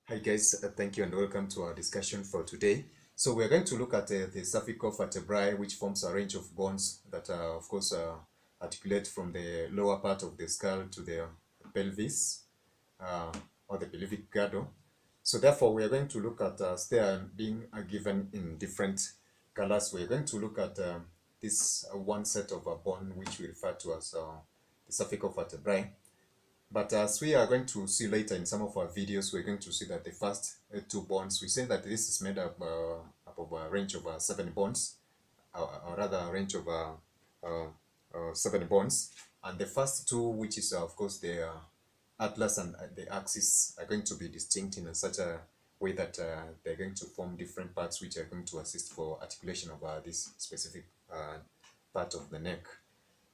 Hi guys, thank you and welcome to our discussion for today. So we're going to look at the cervical vertebrae, which forms a range of bones that of course articulate from the lower part of the skull to the pelvis uh, or the pelvic girdle. So therefore we are going to look at they are being given in different colors. We're going to look at this one set of bone which we refer to as the cervical vertebrae. But as we are going to see later in some of our videos, we're going to see that the first two bonds, we say that this is made up of a range of 7 bonds, or rather a range of 7 bonds. And the first two, which is of course the atlas and the axis, are going to be distinct in such a way that they're going to form different parts which are going to assist for articulation of this specific part of the neck.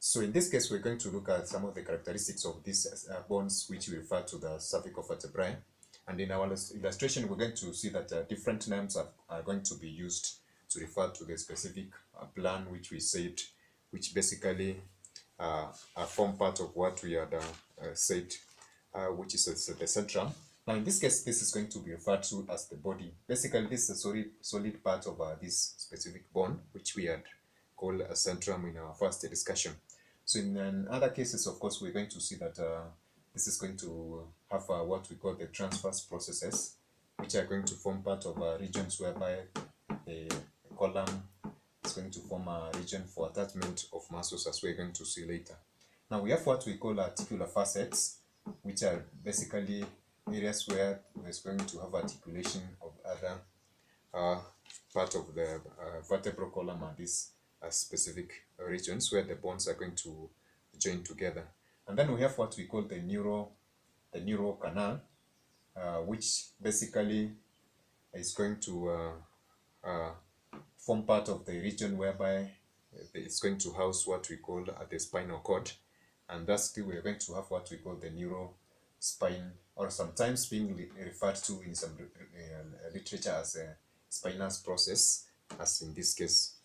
So in this case, we're going to look at some of the characteristics of these bones, which we refer to the cervical vertebrae. And in our illustration, we're going to see that different names are going to be used to refer to the specific plan, which we said, which basically form part of what we had said, which is the centrum. Now, in this case, this is going to be referred to as the body. Basically, this is a solid part of this specific bone, which we had called a centrum in our first discussion. So in other cases, of course, we're going to see that this is going to have what we call the transverse processes, which are going to form part of regions whereby the column is going to form a region for attachment of muscles, as we're going to see later. Now we have what we call articular facets, which are basically areas where there's going to have articulation of other part of the vertebral column and these specific regions where the bones are going to join together. And then we have what we call the neural canal, which basically is going to form part of the region whereby it's going to house what we call the spinal cord. And thusly we are going to have what we call the neural spine, or sometimes being referred to in some literature as a spinal process, as in this case.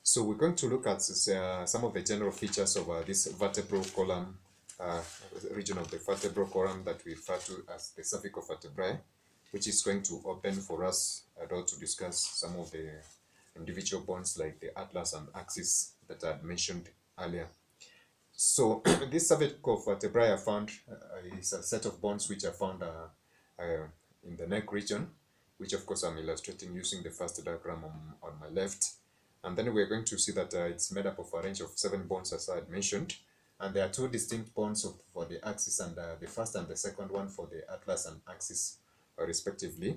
So we're going to look at some of the general features of this vertebral column, region of the vertebral column that we refer to as the cervical vertebrae, which is going to open for us to discuss some of the individual bones like the atlas and axis that I had mentioned earlier. So this cervical vertebrae are found is a set of bones which are found in the neck region, which of course I'm illustrating using the first diagram on my left. And then we're going to see that it's made up of a range of 7 bones, as I had mentioned. And there are 2 distinct bones for the axis, and the first and the second one for the atlas and axis, respectively,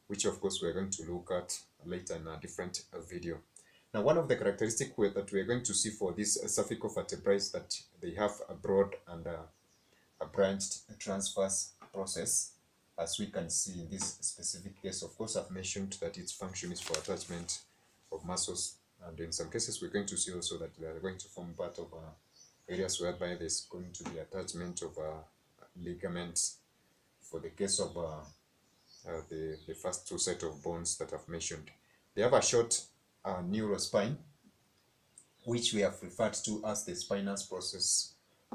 which of course we're going to look at later in a different video. Now, one of the characteristics that we're going to see for these cervical vertebrae is that they have a broad and a branched transverse process, as we can see in this specific case. Of course, I've mentioned that its function is for attachment of muscles, and in some cases we're going to see also that they are going to form part of areas whereby there's going to be attachment of ligaments. For the case of the first 2 set of bones that I've mentioned, they have a short neural spine, which we have referred to as the spinal process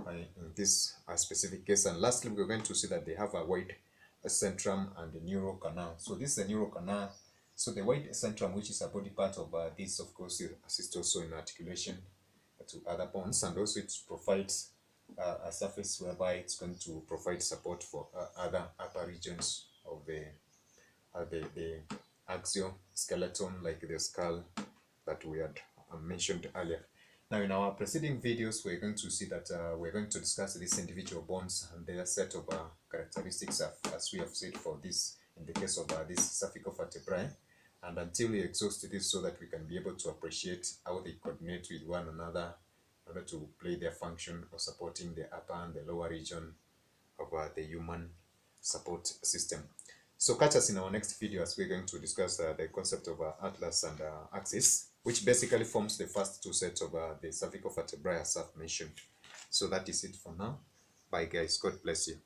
in this specific case. And lastly, we're going to see that they have a wide centrum and the neural canal. So this is the neural canal. So the wide centrum, which is a body part of this, of course, assists also in articulation to other bones, and also it provides a surface whereby it's going to provide support for other upper regions of the exoskeleton, like the skull that we had mentioned earlier. Now, in our preceding videos, we're going to see that we're going to discuss these individual bones and their set of characteristics, as we have said for this in the case of this cervical vertebrae. And until we exhaust this, so that we can be able to appreciate how they coordinate with one another in order to play their function of supporting the upper and the lower region of the human support system. So catch us in our next video as we're going to discuss the concept of atlas and axis, which basically forms the first 2 sets of the cervical vertebrae, as I've mentioned. So that is it for now. Bye guys, God bless you.